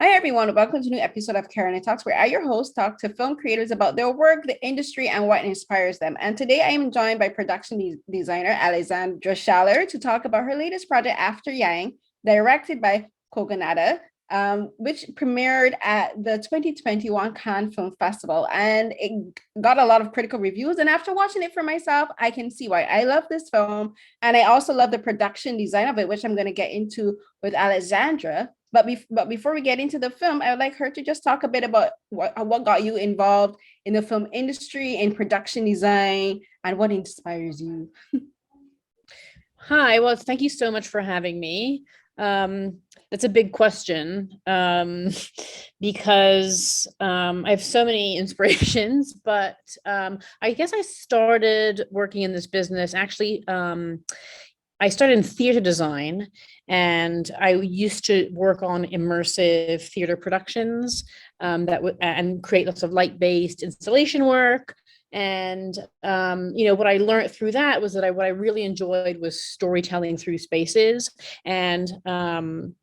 Hi, everyone. Welcome to a new episode of Carolyn Talks, where I, your host, talk to film creators about their work, the industry, and what inspires them. And today I am joined by production designer Alexandra Schaller to talk about her latest project, After Yang, directed by Kogonada, which premiered at the 2021 Cannes Film Festival. And it got a lot of critical reviews. And after watching it for myself, I can see why. I love this film. And I also love the production design of it, which I'm going to get into with Alexandra. But before we get into the film, I would like her to just talk a bit about what got you involved in the film industry, in production design, and what inspires you. Hi, well, thank you so much for having me. That's a big question because I have so many inspirations, but I guess I started working in this business. Actually, I started in theater design, and I used to work on immersive theater productions and create lots of light-based installation work. And what I learned through that was that what I really enjoyed was storytelling through spaces. And the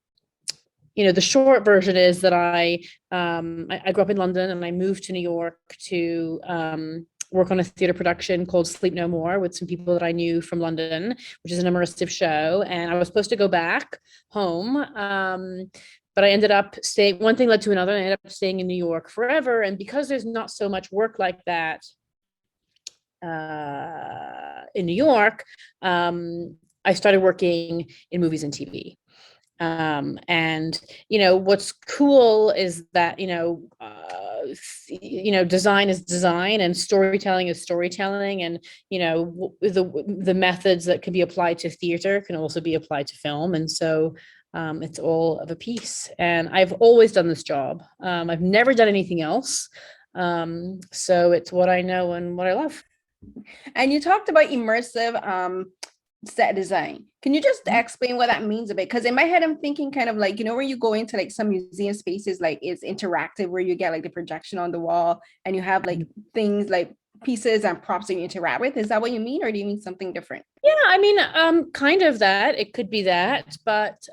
short version is that I grew up in London, and I moved to New York to work on a theater production called Sleep No More with some people that I knew from London, which is an immersive show. And I was supposed to go back home. But I ended up staying, one thing led to another, and I ended up staying in New York forever. And because there's not so much work like that in New York, I started working in movies and TV. And what's cool is that design is design, and storytelling is storytelling, and the methods that can be applied to theater can also be applied to film. And so it's all of a piece, and I've always done this job. I've never done anything else, so it's what I know and what I love. And you talked about immersive set design. Can you just explain what that means a bit? Because in my head, I'm thinking kind of like, where you go into like some museum spaces, like it's interactive, where you get like the projection on the wall and you have like things like pieces and props that you interact with. Is that what you mean? Or do you mean something different? Yeah, I mean, kind of that. It could be that, but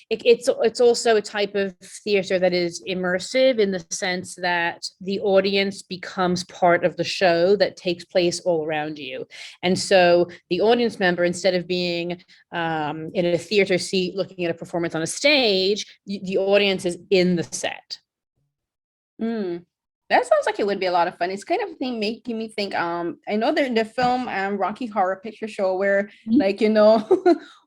it's also a type of theater that is immersive in the sense that the audience becomes part of the show that takes place all around you. And so the audience member, instead of being in a theater seat looking at a performance on a stage, the audience is in the set. That sounds like it would be a lot of fun. It's kind of thing making me think. I know that the film Rocky Horror Picture Show, where like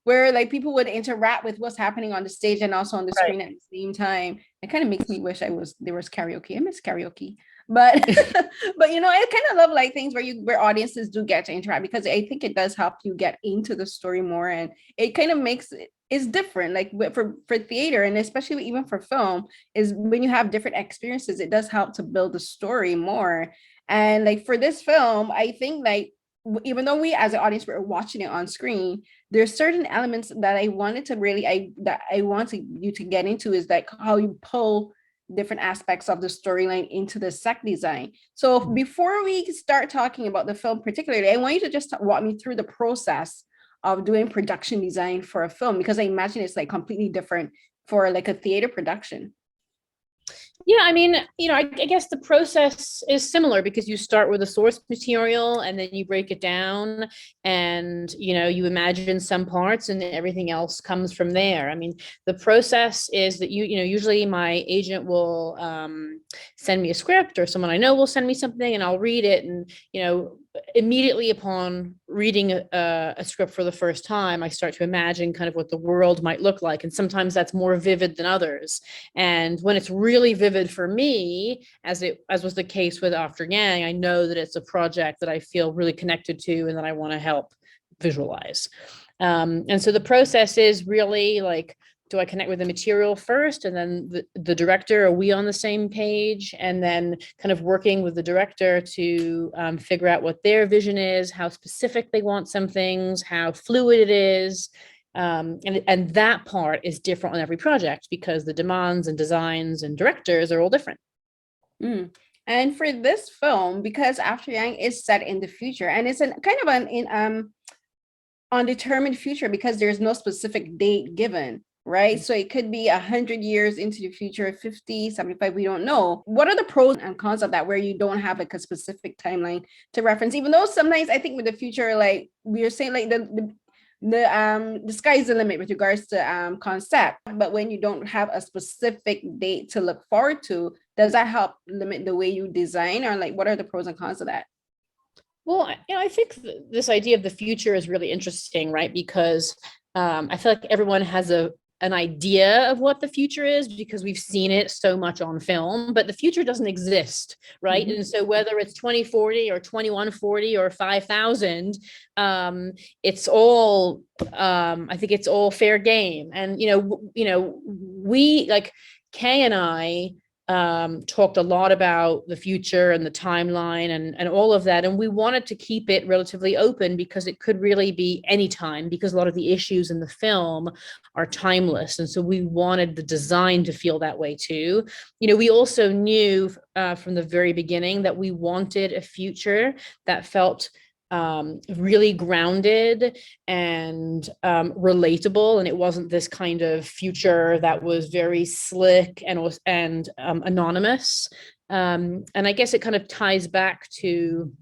where like people would interact with what's happening on the stage and also on the screen at the same time. It kind of makes me wish there was karaoke. I miss karaoke, but but I kind of love like things where audiences do get to interact, because I think it does help you get into the story more, and it kind of makes it's different, like for theater, and especially even for film, is when you have different experiences, it does help to build the story more. And like for this film, I think like even though we as an audience were watching it on screen, there's certain elements that I wanted to really I wanted you to get into, is like how you pull different aspects of the storyline into the set design. So before we start talking about the film particularly, I want you to just walk me through the process of doing production design for a film, because I imagine it's like completely different for like a theater production. Yeah, I mean, I guess the process is similar, because you start with a source material and then you break it down, and you imagine some parts and everything else comes from there. I mean, the process is that usually my agent will send me a script, or someone I know will send me something, and I'll read it, and immediately upon reading a script for the first time, I start to imagine kind of what the world might look like. And sometimes that's more vivid than others. And when it's really vivid for me, as was the case with After Yang, I know that it's a project that I feel really connected to and that I want to help visualize. And so the process is really like, do I connect with the material first, and then the director, are we on the same page? And then kind of working with the director to figure out what their vision is, how specific they want some things, how fluid it is. And that part is different on every project, because the demands and designs and directors are all different. And for this film, because After Yang is set in the future, and it's kind of an undetermined future, because there's no specific date given, right? So it could be 100 years into the future, 50, 75, we don't know. What are the pros and cons of that where you don't have like a specific timeline to reference? Even though sometimes I think with the future, like we are saying, like the sky's the limit with regards to concept, but when you don't have a specific date to look forward to, does that help limit the way you design, or like what are the pros and cons of that? Well, I think this idea of the future is really interesting, right? Because I feel like everyone has an idea of what the future is because we've seen it so much on film, but the future doesn't exist, right? Mm-hmm. And so whether it's 2040 or 2140 or 5000, it's all I think it's all fair game. And we, like Kay and I, talked a lot about the future and the timeline and all of that. And we wanted to keep it relatively open because it could really be any time, because a lot of the issues in the film are timeless. And so we wanted the design to feel that way too. We also knew from the very beginning that we wanted a future that felt really grounded and relatable, and it wasn't this kind of future that was very slick and anonymous. And I guess it kind of ties back to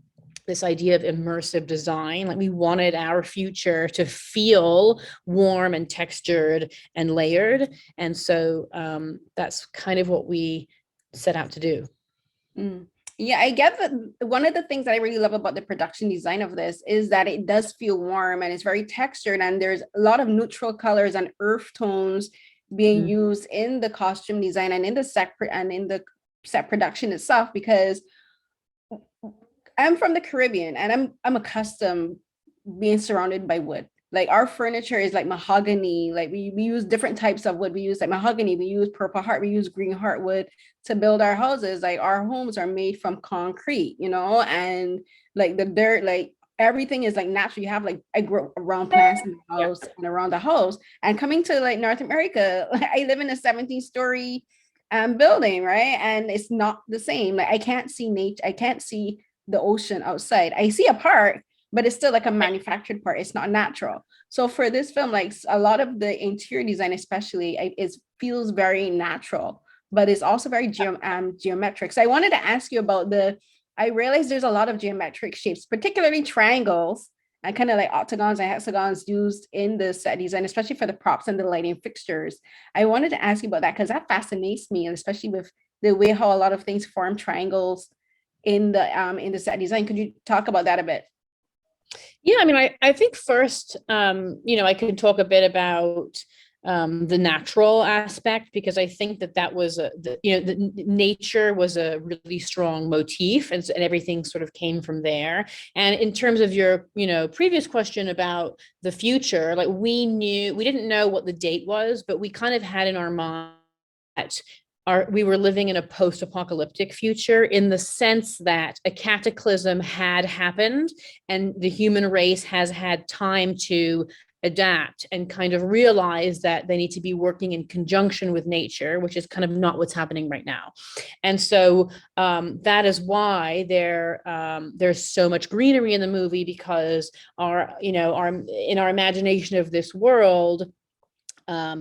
this idea of immersive design. Like we wanted our future to feel warm and textured and layered, and so that's kind of what we set out to do. Yeah, I get that. One of the things that I really love about the production design of this is that it does feel warm and it's very textured, and there's a lot of neutral colors and earth tones being used in the costume design and in the set production itself, because I'm from the Caribbean and I'm accustomed being surrounded by wood. Like our furniture is like mahogany. Like we use different types of wood. We use like mahogany, we use purple heart, we use green heartwood to build our houses. Like our homes are made from concrete, and like the dirt, like everything is like natural. You have like, I grow around plants in the house and around the house. And coming to like North America, like, I live in a 17-story building, right? And it's not the same. Like I can't see nature, I can't see the ocean outside. I see a park, but it's still like a manufactured part. It's not natural. So for this film, like a lot of the interior design, especially, it feels very natural, but it's also very geometric. So I wanted to ask you about I realized there's a lot of geometric shapes, particularly triangles and kind of like octagons and hexagons used in the set design, especially for the props and the lighting fixtures. I wanted to ask you about that because that fascinates me, and especially with the way how a lot of things form triangles in the set design. Could you talk about that a bit? Yeah, I mean, I think first, I could talk a bit about the natural aspect, because I think that was the nature was a really strong motif, and everything sort of came from there. And in terms of your previous question about the future, like we didn't know what the date was, but we kind of had in our mind that we were living in a post-apocalyptic future, in the sense that a cataclysm had happened and the human race has had time to adapt and kind of realize that they need to be working in conjunction with nature, which is kind of not what's happening right now. And so that is why there's so much greenery in the movie, because in our imagination of this world,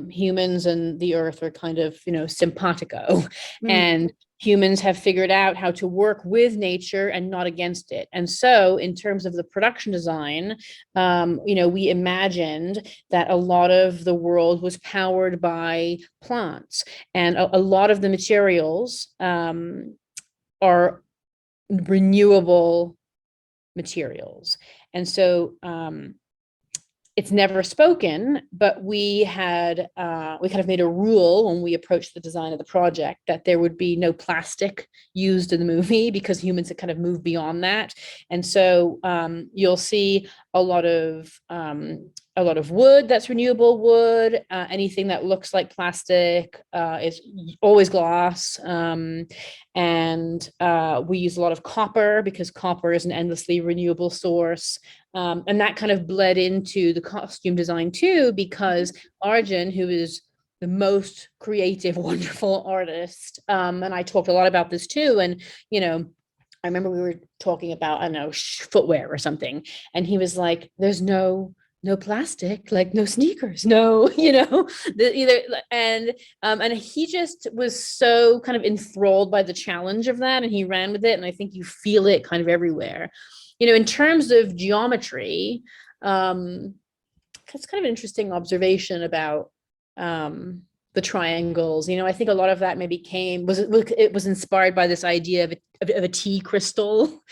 humans and the earth are kind of, simpatico, and humans have figured out how to work with nature and not against it. And so in terms of the production design, we imagined that a lot of the world was powered by plants, and a lot of the materials are renewable materials. And so it's never spoken, but we kind of made a rule when we approached the design of the project that there would be no plastic used in the movie, because humans had kind of moved beyond that. And so you'll see a lot of wood that's renewable wood. Anything that looks like plastic is always glass. And we use a lot of copper, because copper is an endlessly renewable source. And that kind of bled into the costume design too, because Arjun, who is the most creative, wonderful artist, and I talked a lot about this too. And, I remember we were talking about, I don't know, footwear or something. And he was like, there's no no plastic, like no sneakers, no, either. And he just was so kind of enthralled by the challenge of that, and he ran with it. And I think you feel it kind of everywhere. In terms of geometry, that's kind of an interesting observation about the triangles. I think a lot of that maybe it was inspired by this idea of a tea crystal,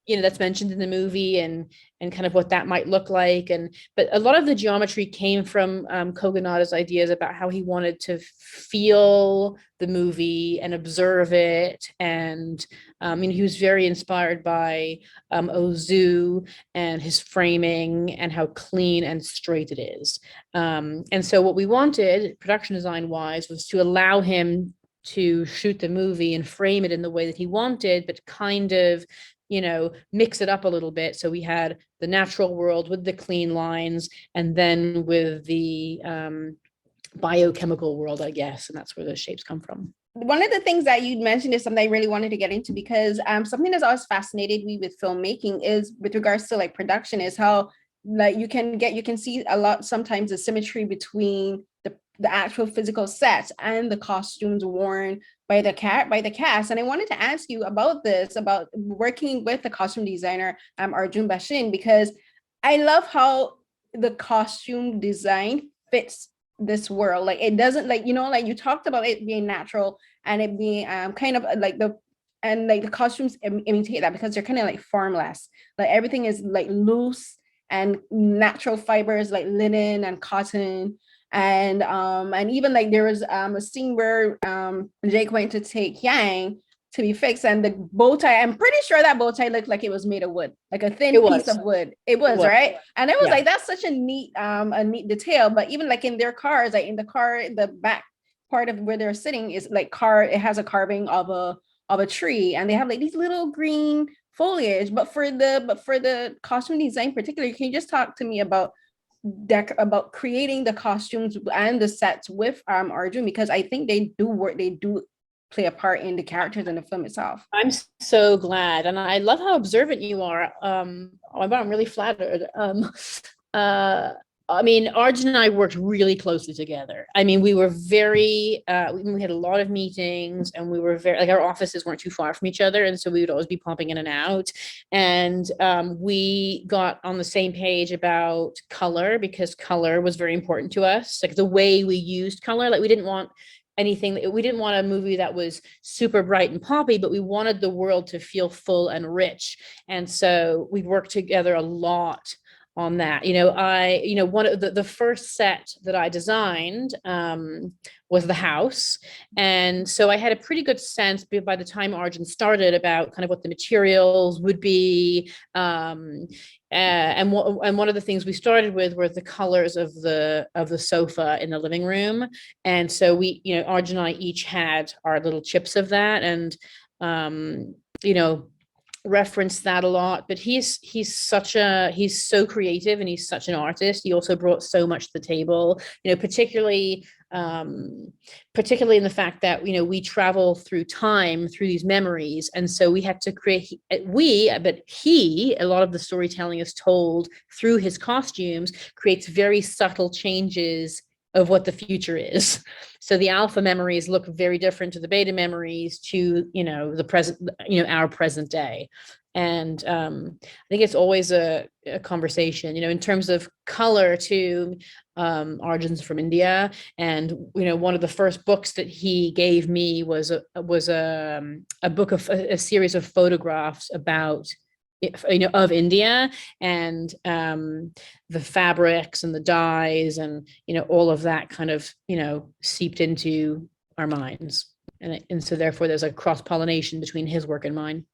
that's mentioned in the movie, and kind of what that might look like. But a lot of the geometry came from Kogonada's ideas about how he wanted to feel the movie and observe it. And he was very inspired by Ozu and his framing and how clean and straight it is. And so what we wanted, production design wise, was to allow him to shoot the movie and frame it in the way that he wanted, but kind of mix it up a little bit. So we had the natural world with the clean lines, and then with the biochemical world, I guess, and that's where the shapes come from. One of the things that you mentioned is something I really wanted to get into, because something that's always fascinated me with filmmaking is with regards to like production, is how like you can see a lot sometimes the symmetry between the actual physical sets and the costumes worn by the cast. And I wanted to ask you about this, about working with the costume designer Arjun Bashin, because I love how the costume design fits this world. Like it doesn't, like like you talked about it being natural and it being kind of like the costumes imitate that, because they're kind of like formless. Like everything is like loose and natural fibers like linen and cotton. And even like there was a scene where Jake went to take Yang to be fixed, and the bow tie, I'm pretty sure that bow tie looked like it was made of wood, like a thin piece of wood. It was right. And it was like, that's such a neat detail. But even like in their cars, like in the car, the back part of where they're sitting is like it has a carving of a tree, and they have like these little green foliage. But for the costume design particularly, can you just talk to me about creating the costumes and the sets with Arjun, because I think they do play a part in the characters in the film itself. I'm so glad, and I love how observant you are. I'm really flattered. I mean, Arjun and I worked really closely together. I mean, we were very, we had a lot of meetings, and we were very, like, our offices weren't too far from each other. And so we would always be popping in and out. And we got on the same page about color, because color was very important to us. Like the way we used color, like we didn't want a movie that was super bright and poppy, but we wanted the world to feel full and rich. And so we worked together a lot on that. One of the first set that I designed was the house. And so I had a pretty good sense by the time Arjun started about kind of what the materials would be. And one of the things we started with were the colors of the sofa in the living room. And so we, Arjun and I each had our little chips of that, and referenced that a lot. But he's so creative, and he's such an artist. He also brought so much to the table, particularly in the fact that we travel through time, through these memories, and so we had to create a lot of the storytelling is told through his costumes, creates very subtle changes of what the future is. So the alpha memories look very different to the beta memories, to the present, our present day. And I think it's always a conversation, in terms of color too. Arjun's from India, and one of the first books that he gave me was a book of a series of photographs about of India, and the fabrics and the dyes, and all of that kind of seeped into our minds, and so therefore there's a cross-pollination between his work and mine.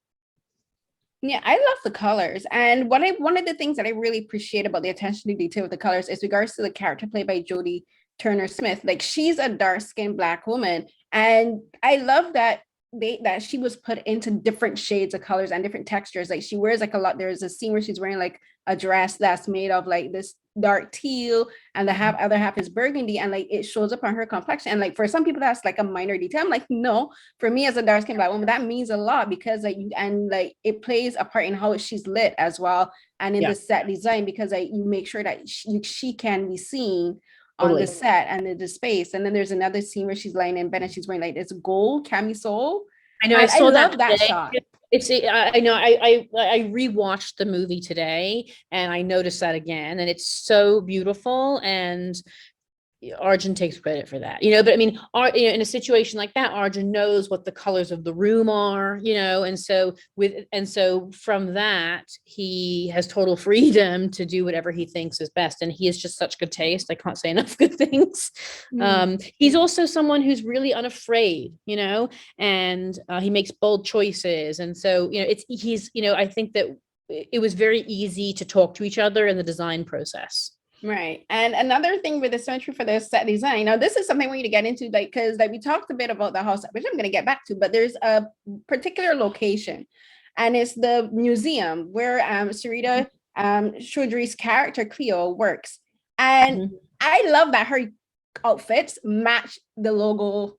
Yeah, I love the colors. And one of the things that I really appreciate about the attention to detail with the colors is regards to the character played by Jodie Turner Smith. Like, she's a dark-skinned Black woman, and I love that that she was put into different shades of colors and different textures. Like she wears like a lot. There's a scene where she's wearing like a dress that's made of like this dark teal, and the other half is burgundy, and like it shows up on her complexion. And like for some people that's like a minor detail. I'm like, no, for me as a dark skinned Black woman, that means a lot, because like it plays a part in how she's lit as well, and in the set design, because like you make sure that she can be seen on the set and in the space. And then there's another scene where she's lying in bed and she's wearing like this gold camisole. I know, and I saw love that shot. I know, I rewatched the movie today and I noticed that again, and it's so beautiful. And Arjun takes credit for that, but I mean, in a situation like that, Arjun knows what the colors of the room are, and so from that, he has total freedom to do whatever he thinks is best. And he has just such good taste. I can't say enough good things. He's also someone who's really unafraid, and he makes bold choices. And so, I think that it was very easy to talk to each other in the design process. Right. And another thing with the symmetry for the set design, now this is something we need to get into, like, because like we talked a bit about the house, which I'm going to get back to, but there's a particular location, and it's the museum where Sarita, Choudhury's character Cleo works. And I love that her outfits match the logo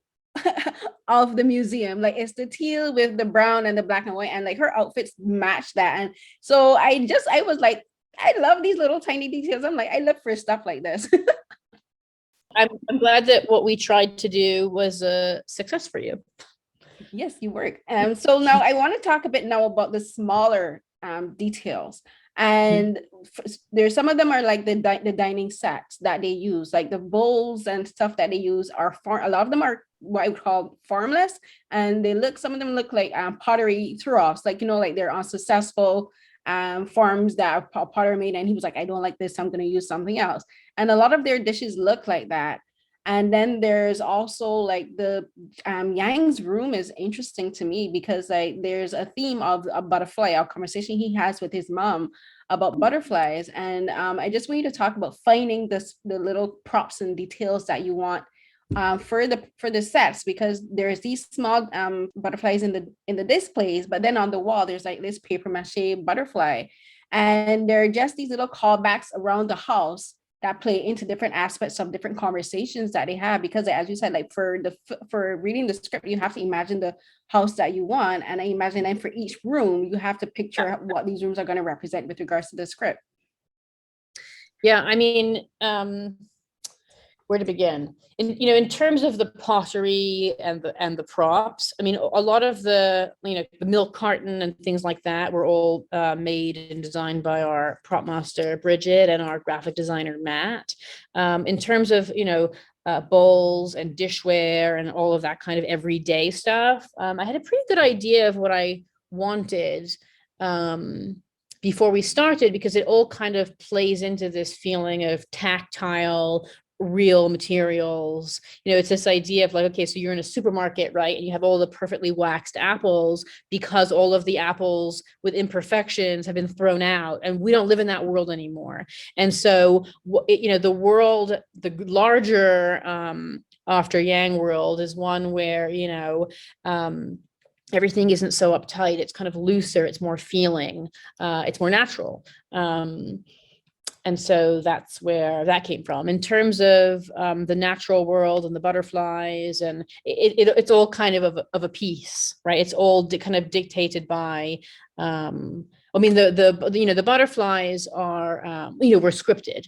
of the museum. Like it's the teal with the brown and the black and white, and like her outfits match that. And so I was like, I love these little tiny details. I'm like, I look for stuff like this. I'm glad that what we tried to do was a success for you. Yes, you work. So now I want to talk a bit now about the smaller details. And there's some of them are like the dining sets that they use, like the bowls and stuff that they use are a lot of them are what I would call formless, and some of them look like pottery throw-offs, like like they're unsuccessful forms that Potter made, and he was like, I don't like this, I'm going to use something else. And a lot of their dishes look like that. And then there's also like the Yang's room is interesting to me, because like there's a theme of a butterfly, a conversation he has with his mom about butterflies. And I just want you to talk about finding the little props and details that you want for the sets, because there's these small butterflies in the displays, but then on the wall there's like this paper mache butterfly, and there are just these little callbacks around the house that play into different aspects of different conversations that they have. Because as you said, like for reading the script, you have to imagine the house that you want, and I imagine then for each room you have to picture what these rooms are going to represent with regards to the script. Yeah, I mean, where to begin? In terms of the pottery and the props, I mean, a lot of the milk carton and things like that were all made and designed by our prop master Bridget and our graphic designer Matt. In terms of bowls and dishware and all of that kind of everyday stuff, I had a pretty good idea of what I wanted before we started, because it all kind of plays into this feeling of tactile, real materials. It's this idea of like, okay, so you're in a supermarket, right, and you have all the perfectly waxed apples because all of the apples with imperfections have been thrown out, and we don't live in that world anymore. And so the world, the larger after Yang world, is one where everything isn't so uptight, it's kind of looser, it's more feeling, it's more natural. And so that's where that came from. In terms of the natural world and the butterflies, and it's all kind of a piece, right? It's all kind of dictated by. I mean, the butterflies are were scripted.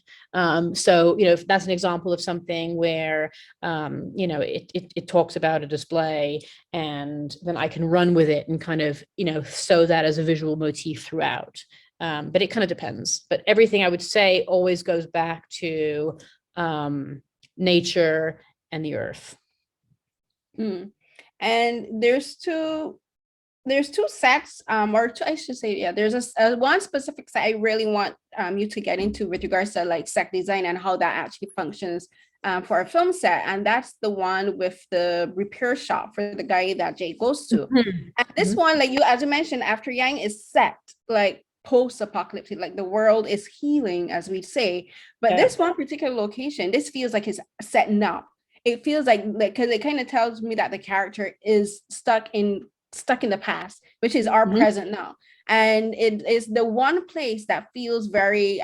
So if that's an example of something where it talks about a display, and then I can run with it and kind of sew that as a visual motif throughout. But it kind of depends. But everything I would say always goes back to nature and the earth. And there's two sets, or two, I should say, yeah, there's a one specific set I really want you to get into with regards to like set design and how that actually functions for a film set. And that's the one with the repair shop for the guy that Jay goes to. And this one, like as you mentioned, after Yang is set, like post-apocalyptic, like the world is healing, as we say, but this one particular location, this feels like it's set now. it feels like because it kind of tells me that the character is stuck in the past, which is our present now. And it is the one place that feels very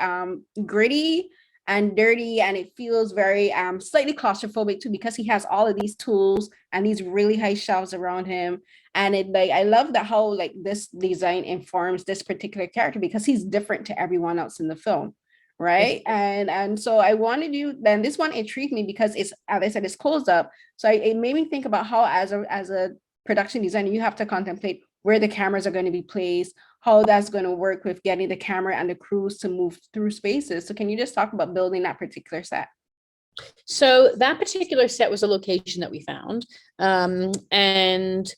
gritty and dirty, and it feels very slightly claustrophobic too, because he has all of these tools and these really high shelves around him. And it like I love that how like this design informs this particular character, because he's different to everyone else in the film, right? And so I wanted you, then this one intrigued me because it's, as I said, it's closed up. So it made me think about how as a production designer, you have to contemplate where the cameras are going to be placed, how that's going to work with getting the camera and the crews to move through spaces. So can you just talk about building that particular set? So that particular set was a location that we found. And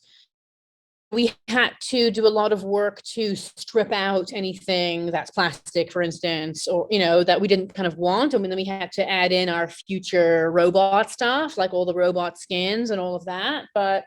we had to do a lot of work to strip out anything that's plastic, for instance, or, that we didn't kind of want. And then we had to add in our future robot stuff, like all the robot skins and all of that. But,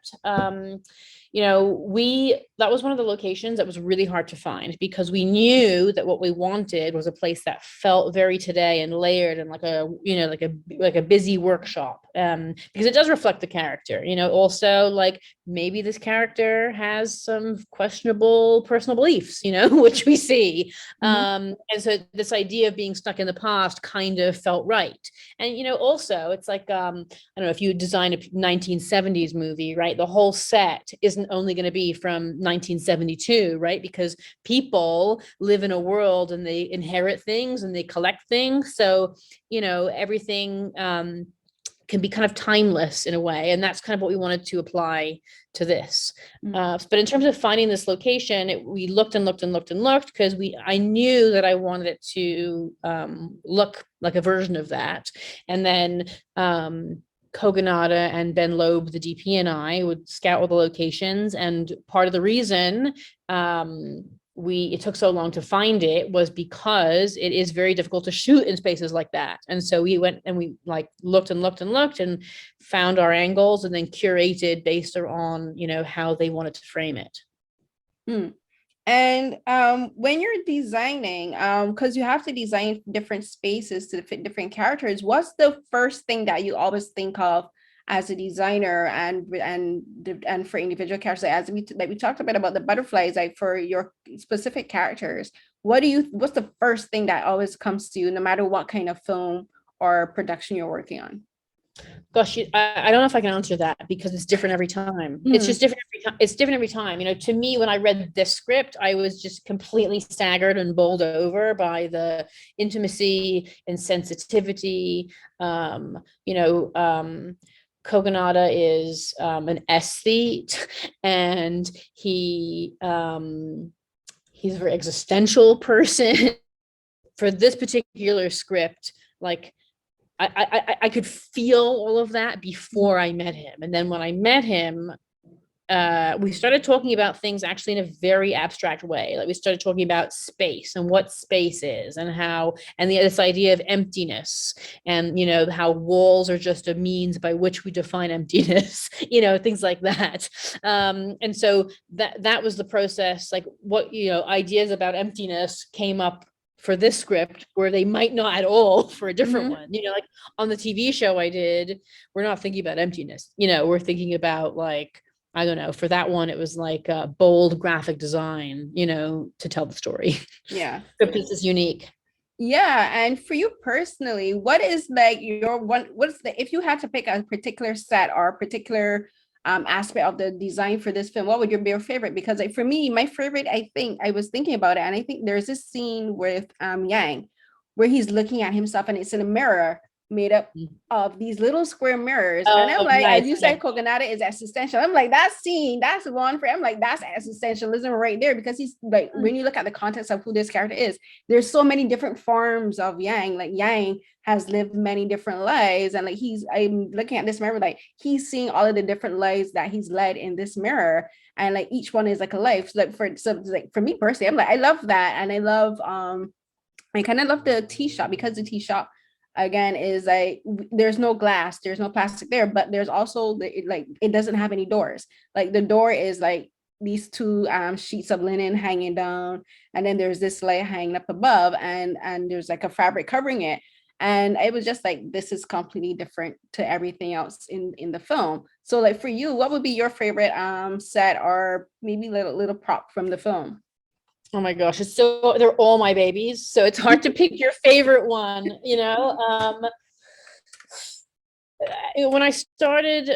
that was one of the locations that was really hard to find, because we knew that what we wanted was a place that felt very today and layered and like a busy workshop, because it does reflect the character, also like maybe this character has some questionable personal beliefs, which we see. And so this idea of being stuck in the past kind of felt right. And, also it's like, I don't know, if you design a 1970s movie, right, the whole set isn't only going to be from 1972, right? Because people live in a world and they inherit things and they collect things. So, everything can be kind of timeless in a way. And that's kind of what we wanted to apply to this. But in terms of finding this location, we looked and looked and looked and looked, because I knew that I wanted it to look like a version of that. And then Kogonada and Ben Loeb, the DP, and I would scout all the locations. And part of the reason it took so long to find it was because it is very difficult to shoot in spaces like that. And so we went and we like looked and looked and looked and found our angles, and then curated based on, how they wanted to frame it. And when you're designing, because you have to design different spaces to fit different characters, what's the first thing that you always think of as a designer and for individual characters? As we talked about the butterflies, like for your specific characters, what's the first thing that always comes to you, no matter what kind of film or production you're working on? Gosh, I don't know if I can answer that, because it's different every time. It's just different every time. It's different every time. To me, when I read this script, I was just completely staggered and bowled over by the intimacy and sensitivity. Kogonada is an aesthete, and he's a very existential person. For this particular script, like I could feel all of that before I met him. And then when I met him, we started talking about things actually in a very abstract way. Like we started talking about space and what space is, and this idea of emptiness, and, how walls are just a means by which we define emptiness, things like that. And so that was the process, like what, ideas about emptiness came up for this script, where they might not at all for a different one. Like on the TV show I did, we're not thinking about emptiness, we're thinking about, like, I don't know, for that one, it was like a bold graphic design, to tell the story. Yeah. The piece is unique. Yeah. And for you personally, what is like if you had to pick a particular set or a particular aspect of the design for this film, what would be your favorite? Because like for me, my favorite, I think I was thinking about it, and I think there's this scene with Yang where he's looking at himself, and it's in a mirror made up of these little square mirrors. And I'm like, nice. As you said, Kogonada is existential. I'm like, that scene, that's one for, I'm like, that's existentialism right there, because he's like, when you look at the context of who this character is, there's so many different forms of Yang. Like Yang has lived many different lives, and like I'm looking at this mirror, like he's seeing all of the different lives that he's led in this mirror, and like each one is like a life. So like for me personally, I'm like, I love that. And I love I kind of love the tea shop, because the tea shop again is like, there's no glass, there's no plastic there, but there's also it doesn't have any doors. Like the door is like these two sheets of linen hanging down, and then there's this light hanging up above, and there's like a fabric covering it. And it was just like, this is completely different to everything else in the film. So like for you, what would be your favorite set or maybe little prop from the film? Oh my gosh, they're all my babies. So it's hard to pick your favorite one, you know. When I started,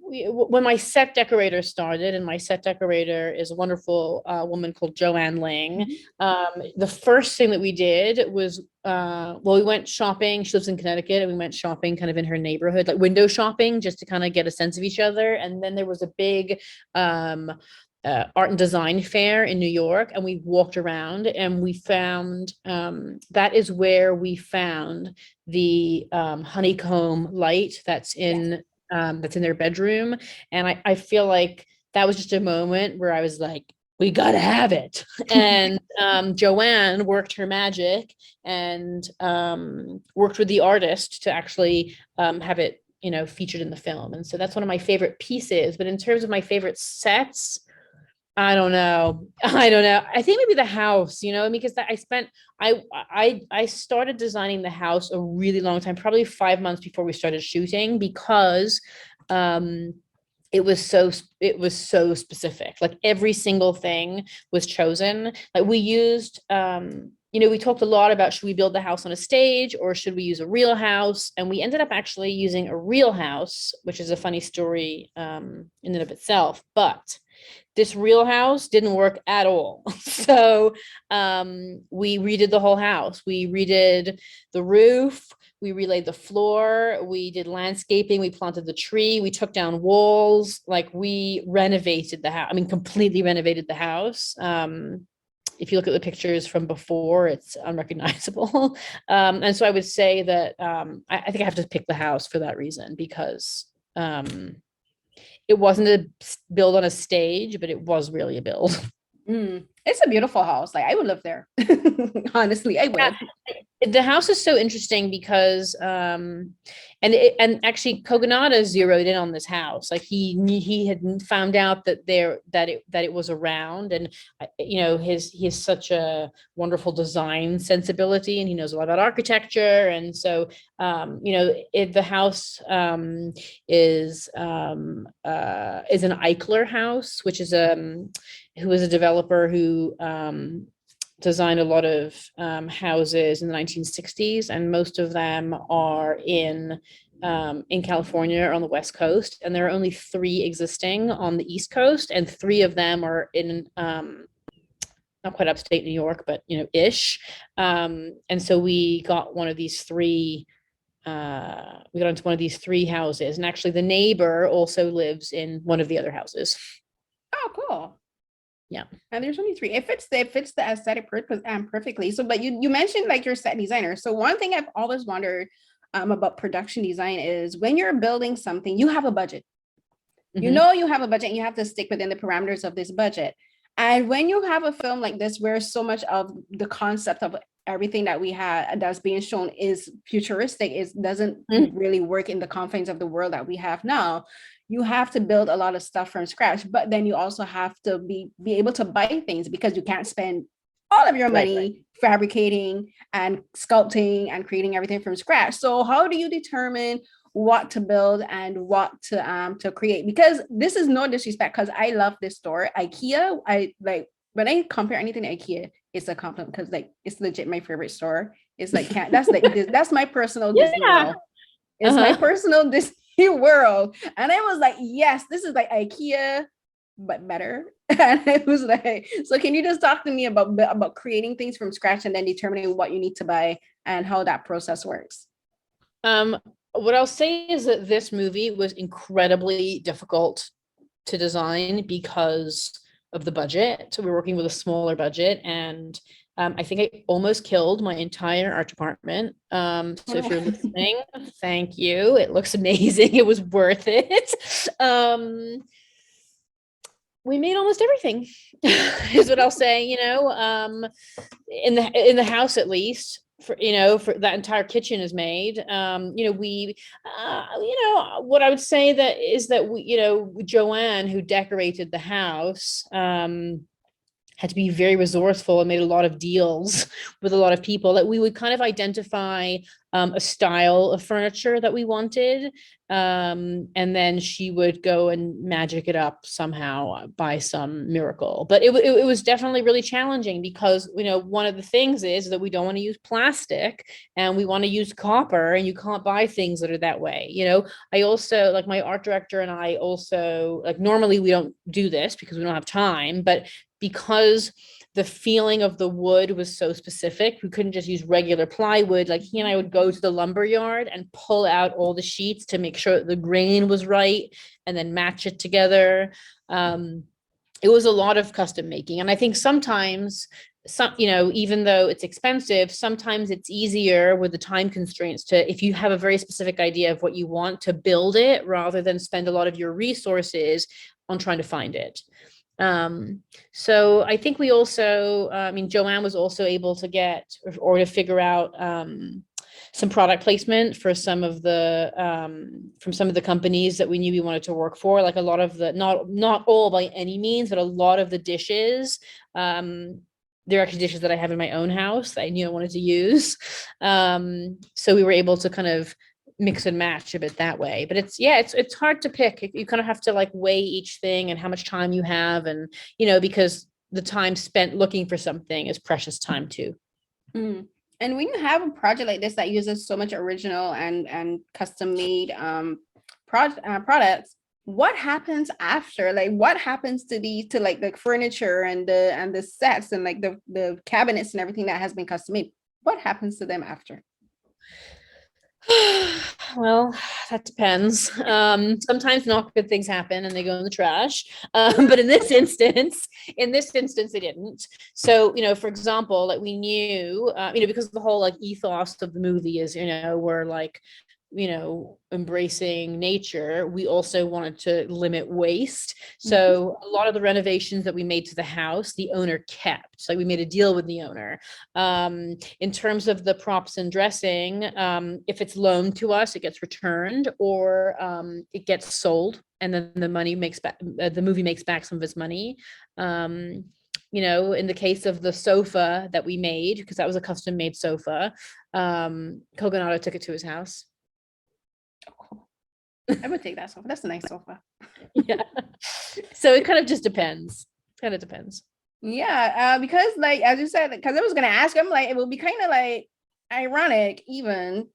when my set decorator started, and my set decorator is a wonderful woman called Joanne Ling. The first thing that we did was, we went shopping. She lives in Connecticut, and we went shopping kind of in her neighborhood, like window shopping, just to kind of get a sense of each other. And then there was a big art and design fair in New York, and we walked around and we found that is where we found the honeycomb light that's in their bedroom. And I feel like that was just a moment where I was like, we got to have it. And Joanne worked her magic and worked with the artist to actually have it, featured in the film. And so that's one of my favorite pieces. But in terms of my favorite sets, I don't know. I think maybe the house, because I started designing the house a really long time, probably 5 months before we started shooting, because it was so specific. Like every single thing was chosen. Like we used, we talked a lot about, should we build the house on a stage or should we use a real house? And we ended up actually using a real house, which is a funny story in and of itself. But this real house didn't work at all. So we redid the whole house. We redid the roof. We relaid the floor. We did landscaping. We planted the tree. We took down walls. Like we renovated the house. I mean, completely renovated the house. If you look at the pictures from before, it's unrecognizable. And so I would say that I think I have to pick the house for that reason, because it wasn't a build on a stage, but it was really a build. It's a beautiful house. Like I would live there. Honestly, I would. Yeah. The house is so interesting because and actually Kogonada zeroed in on this house. Like he had found out that it was around, and he has such a wonderful design sensibility, and he knows a lot about architecture. And so the house is an Eichler house, which is who is a developer who designed a lot of houses in the 1960s, and most of them are in California or on the West Coast. And there are only 3 existing on the East Coast, and 3 of them are in not quite upstate New York, but ish. And so we got one of these 3. We got into one of these 3 houses, and actually the neighbor also lives in one of the other houses. Oh, cool. Yeah. And there's only 3. It fits the aesthetic purpose perfectly. So, but you mentioned like you're set designer. So one thing I've always wondered about production design is when you're building something, you have a budget. Mm-hmm. You have a budget and you have to stick within the parameters of this budget. And when you have a film like this, where so much of the concept of everything that we had that's being shown is futuristic, it doesn't really work in the confines of the world that we have now. You have to build a lot of stuff from scratch, but then you also have to be able to buy things, because you can't spend all of your money fabricating and sculpting and creating everything from scratch. So how do you determine what to build and what to create? Because this is no disrespect, because I love this store, IKEA. I like when I compare anything to IKEA, it's a compliment, because like it's legit my favorite store. It's like that's my personal Disney World. It's my personal Disney World. And I was like, yes, this is like IKEA, but better. And it was like, so can you just talk to me about creating things from scratch and then determining what you need to buy and how that process works? What I'll say is that this movie was incredibly difficult to design because of the budget. So we're working with a smaller budget, and I think I almost killed my entire art department. So if you're listening, thank you. It looks amazing. It was worth it. We made almost everything, is what I'll say. In the house, at least, for that entire kitchen is made. What I would say that is that Joanne, who decorated the house, had to be very resourceful and made a lot of deals with a lot of people, that we would kind of identify a style of furniture that we wanted. And then she would go and magic it up somehow by some miracle. But it was definitely really challenging because, you know, one of the things is that we don't want to use plastic and we want to use copper, and you can't buy things that are that way. You know, I also, like, my art director and I also, like, normally we don't do this because we don't have time, but because the feeling of the wood was so specific, we couldn't just use regular plywood. Like, he and I would go to the lumber yard and pull out all the sheets to make sure that the grain was right and then match it together. It was a lot of custom making. And I think sometimes, you know, even though it's expensive, sometimes it's easier with the time constraints to, if you have a very specific idea of what you want, to build it rather than spend a lot of your resources on trying to find it. So I think we also, I mean, Joanne was also able to get or to figure out some product placement for some of the from some of the companies that we knew we wanted to work for. Like, a lot of the, not all by any means, but a lot of the dishes, they're actually dishes that I have in my own house that I knew I wanted to use. So we were able to kind of mix and match a bit that way. But it's hard to pick. You kind of have to, like, weigh each thing and how much time you have, and, you know, because the time spent looking for something is precious time too. And when you have a project like this that uses so much original and custom made products, what happens after? Like, what happens to like the furniture and the sets and like the cabinets and everything that has been custom made? What happens to them after? Well, that depends. Sometimes not good things happen and they go in the trash. But in this instance, they didn't. So, you know, for example, like, we knew, you know, because the whole, like, ethos of the movie is, you know, we're like, you know, embracing nature, we also wanted to limit waste. So a lot of the renovations that we made to the house, the owner kept. So we made a deal with the owner. In terms of the props and dressing, if it's loaned to us, it gets returned, or it gets sold, and then the movie makes back some of its money. You know, in the case of the sofa that we made, because that was a custom made sofa, Kogonada took it to his house. I would take that sofa. That's a nice sofa. Yeah. So it kind of just depends. Yeah, because, like, as you said, because I was gonna ask, I'm like, it would be kind of like ironic, even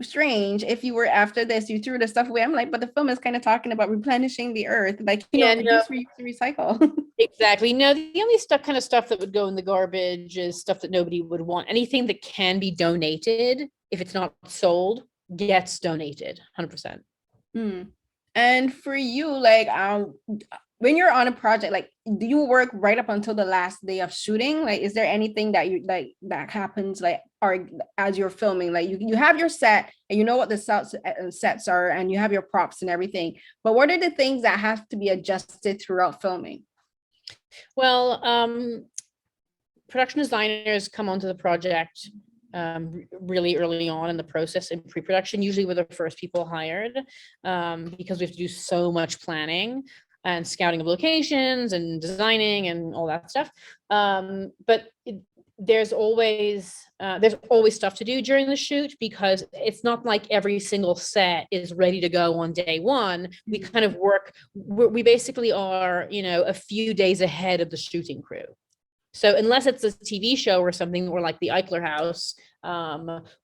strange, if you were, after this, you threw the stuff away. I'm like, but the film is kind of talking about replenishing the earth, like, you know, reduce, reuse, recycle. Exactly. No, the only stuff that would go in the garbage is stuff that nobody would want. Anything that can be donated, if it's not sold, gets donated 100%. And for you, like, when you're on a project, like, do you work right up until the last day of shooting? Like, is there anything that you like that happens, like, or as you're filming, like, you have your set and you know what the sets are and you have your props and everything, but what are the things that have to be adjusted throughout filming? Well, production designers come onto the project really early on in the process, in pre-production. Usually we're the first people hired, because we have to do so much planning and scouting of locations and designing and all that stuff. But there's always stuff to do during the shoot, because it's not like every single set is ready to go on day one. We kind of we basically are, you know, a few days ahead of the shooting crew. So unless it's a TV show or something, or like the Eichler House,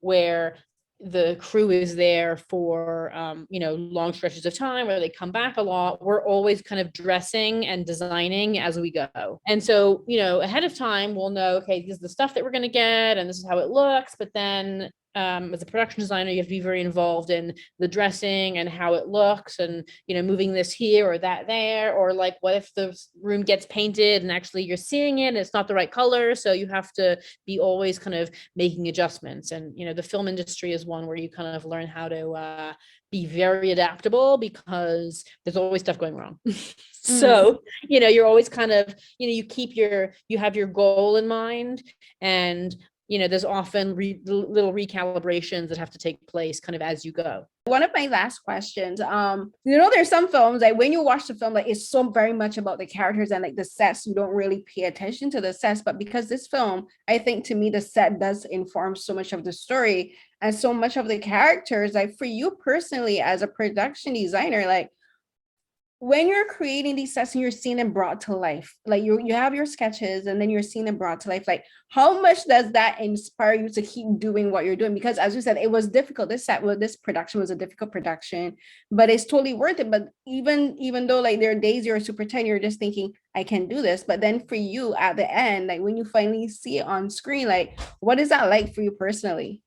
where the crew is there for, you know, long stretches of time, where they come back a lot, we're always kind of dressing and designing as we go. And so, you know, ahead of time, we'll know, okay, this is the stuff that we're going to get and this is how it looks. But then as a production designer, you have to be very involved in the dressing and how it looks, and, you know, moving this here or that there, or like, what if the room gets painted and actually you're seeing it and it's not the right color, so you have to be always kind of making adjustments. And, you know, the film industry is one where you kind of learn how to be very adaptable, because there's always stuff going wrong. So, you know, you're always kind of, you know, you have your goal in mind, and, you know, there's often little recalibrations that have to take place kind of as you go. one of my last questions, there's some films like when you watch the film, like it's so very much about the characters and like the sets, you don't really pay attention to the sets, but because this film, I think to me the set does inform so much of the story and so much of the characters. Like for you personally as a production designer, like when you're creating these sets and you're seeing them brought to life, like you have your sketches and then you're seeing them brought to life, like how much does that inspire you to keep doing what you're doing? Because as you said, it was difficult. This production was a difficult production, but it's totally worth it. But even though like there are days you're super tired, you're just thinking, I can do this. But then for you at the end, like when you finally see it on screen, like what is that like for you personally?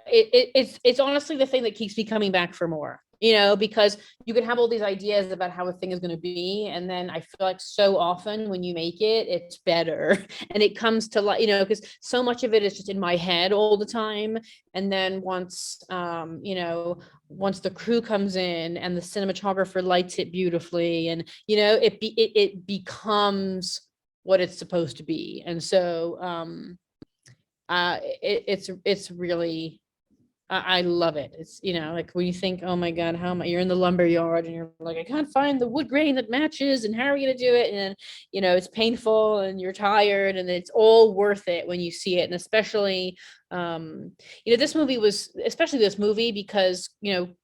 It's honestly the thing that keeps me coming back for more, because you can have all these ideas about how a thing is going to be, and then I feel like so often when you make it, it's better and it comes to life, because so much of it is just in my head all the time. And then once once the crew comes in and the cinematographer lights it beautifully, and it becomes what it's supposed to be. And so it's really, I love it. It's, like when you think, oh my God, how am I, you're in the lumber yard and you're like, I can't find the wood grain that matches, and how are we going to do it? And it's painful and you're tired, and it's all worth it when you see it. And especially, this movie, because,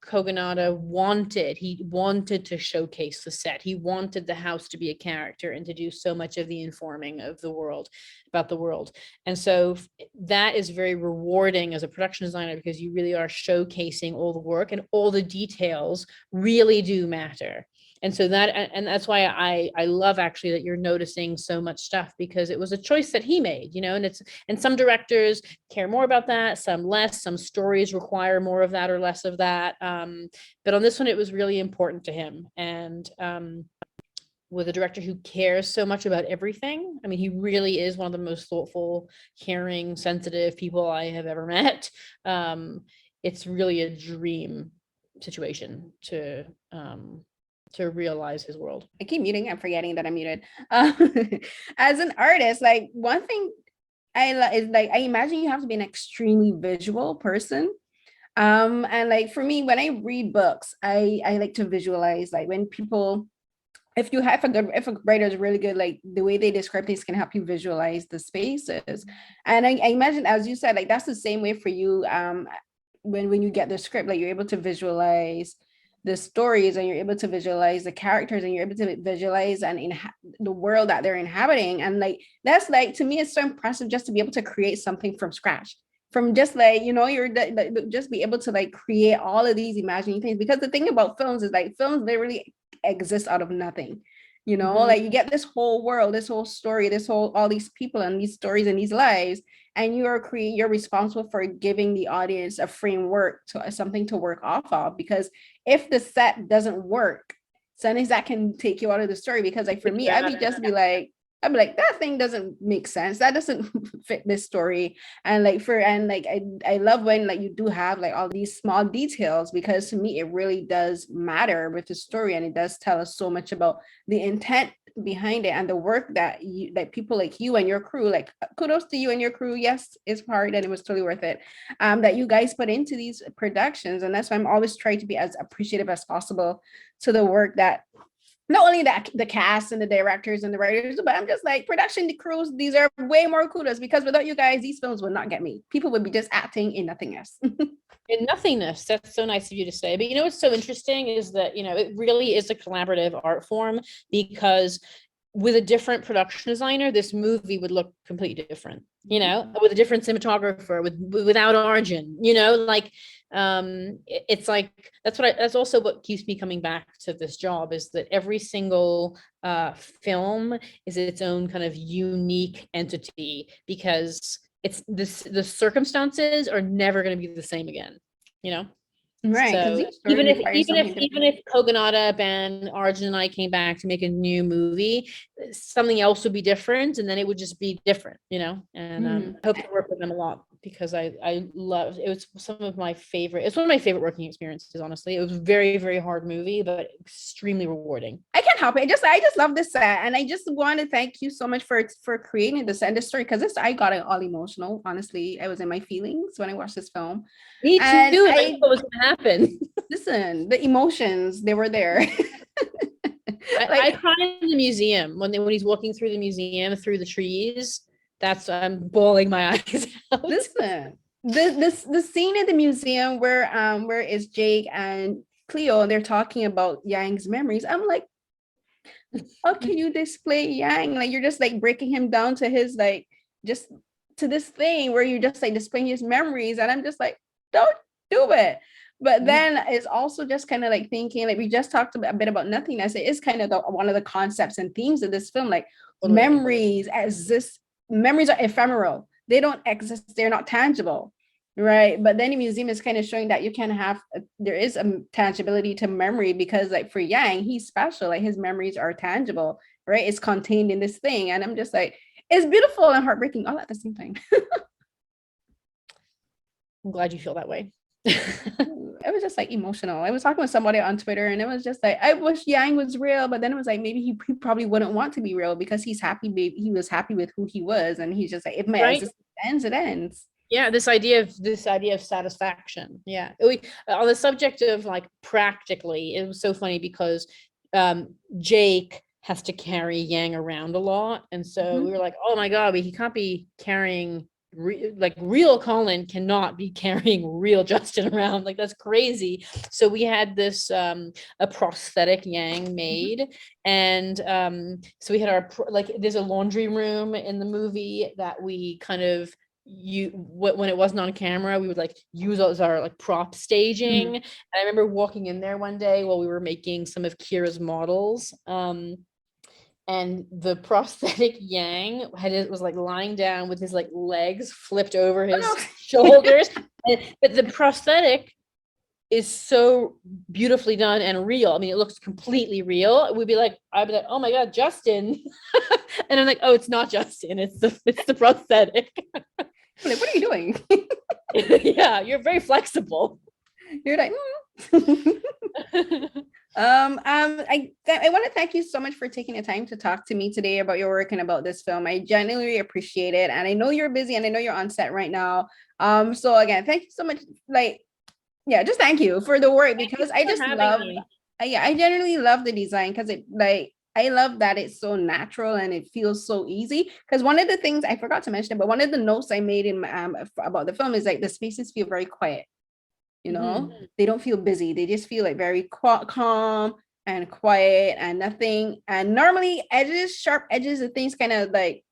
Kogonada wanted to showcase the set. He wanted the house to be a character and to do so much of the informing of the world, about the world. And so that is very rewarding as a production designer, because you really are showcasing all the work, and all the details really do matter. And so that's why I love actually that you're noticing so much stuff, because it was a choice that he made, and some directors care more about that, some less, some stories require more of that or less of that. But on this one, it was really important to him. And with a director who cares so much about everything. I mean, he really is one of the most thoughtful, caring, sensitive people I have ever met. It's really a dream situation to realize his world. I keep muting. I'm forgetting that I'm muted. As an artist, like one thing is like, I imagine you have to be an extremely visual person. And like for me, when I read books, I like to visualize, like when people, if a writer is really good, like the way they describe things can help you visualize the spaces. And I imagine, as you said, like that's the same way for you. When you get the script, like you're able to visualize the stories, and you're able to visualize the characters, and you're able to visualize the world that they're inhabiting. And like that's, like, to me, it's so impressive just to be able to create something from scratch, from just like, you're just be able to like create all of these imagining things. Because the thing about films is like films literally exist out of nothing, like you get this whole world, this whole story, all these people and these stories and these lives, and you're responsible for giving the audience a framework, to something to work off of. Because if the set doesn't work, sometimes that can take you out of the story. Because like for me, I'd be like, that thing doesn't make sense, that doesn't fit this story. And I love when like you do have like all these small details, because to me it really does matter with the story, and it does tell us so much about the intent behind it and the work that people like you and your crew, like kudos to you and your crew. Yes, it's hard and it was totally worth it, that you guys put into these productions. And that's why I'm always trying to be as appreciative as possible to the work that not only the cast and the directors and the writers, but I'm just like, production, the crews deserve way more kudos, because without you guys, these films would not get made. People would be just acting in nothingness. In nothingness. That's so nice of you to say. But what's so interesting is that, it really is a collaborative art form, because with a different production designer, this movie would look completely different, with a different cinematographer, without Arjun, it's like, that's also what keeps me coming back to this job, is that every single film is its own kind of unique entity, because the circumstances are never going to be the same again, Right. So even if Kogonada, Ben, Arjun, and I came back to make a new movie, something else would be different, and then it would just be different, and I hope to work with them a lot. because I loved it. Was some of my favorite. It's one of my favorite working experiences. Honestly, it was a very, very hard movie, but extremely rewarding. I can't help it. I just love this set, and I just want to thank you so much for creating this and the story, because this I got it all emotional. Honestly, I was in my feelings when I watched this film. Me too. And I knew what was going to happen. Listen, the emotions, they were there. I cried in the museum when he's walking through the museum through the trees. I'm bawling my eyes out. Listen, the scene in the museum where is Jake and Cleo and they're talking about Yang's memories. I'm like, how can you display Yang? Like, you're just like breaking him down to his like just to this thing where you're just like displaying his memories, and I'm just like, don't do it. But then it's also just kind of like thinking, like we just talked a bit about nothingness. It is kind of one of the concepts and themes of this film, like memories exist. Memories are ephemeral. They don't exist. They're not tangible, right? But then the museum is kind of showing that you can have, there is a tangibility to memory, because like for Yang, he's special. Like his memories are tangible, right? It's contained in this thing. And I'm just like, it's beautiful and heartbreaking all at the same time. I'm glad you feel that way. It was just like emotional. I was talking with somebody on Twitter, and it was just like, I wish Yang was real, but then it was like, maybe he probably wouldn't want to be real because he's happy. Maybe he was happy with who he was, and he's just like, if my existence ends, it ends. Yeah, this idea of satisfaction. Yeah, on the subject of like practically, it was so funny because Jake has to carry Yang around a lot, and so we were like, oh my god, he can't be carrying. Real Colin cannot be carrying real Justin around, like that's crazy. So we had this a prosthetic Yang made, and so we had our there's a laundry room in the movie that we kind of when it wasn't on camera, we would like use as our like prop staging. And I remember walking in there one day while we were making some of Kira's models, and the prosthetic Yang was like lying down with his like legs flipped over his shoulders. But the prosthetic is so beautifully done and real. I mean, it looks completely real. I'd be like, oh my god, Justin. And I'm like, oh, it's not Justin, it's the prosthetic. Like, what are you doing? Yeah, you're very flexible. You're like, I want to thank you so much for taking the time to talk to me today about your work and about this film. I genuinely appreciate it, and I know you're busy, and I know you're on set right now. So again, thank you so much. Like, yeah, just thank you for the work, because I just love. I generally love the design, because it like I love that it's so natural and it feels so easy. Because one of the things I forgot to mention, but one of the notes I made in about the film is like the spaces feel very quiet. You know, they don't feel busy. They just feel like very calm and quiet and nothing. And normally sharp edges and things kind of like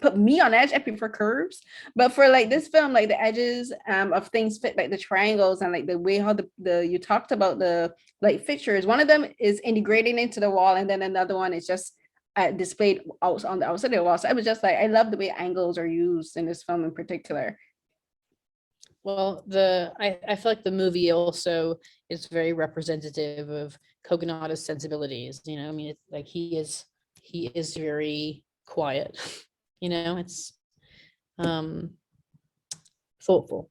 put me on edge. I prefer curves. But for like this film, like the edges of things fit, like the triangles and like the way how the you talked about the like fixtures. One of them is integrating into the wall, and then another one is just displayed out on the outside of the wall. So I was just like, I love the way angles are used in this film in particular. Well, I feel like the movie also is very representative of Kogonada's sensibilities. You know, I mean, it's like he is very quiet. You know, it's thoughtful.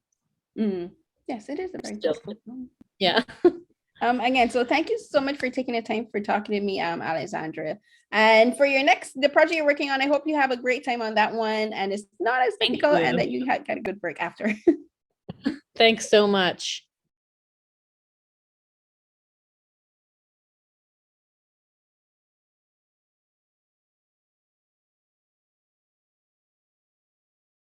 Yes, it is a very thoughtful film. Yeah. Again, so thank you so much for taking the time for talking to me, Alexandra. And for the project you're working on, I hope you have a great time on that one, and it's not as difficult, and that you got a good break after. Thanks so much.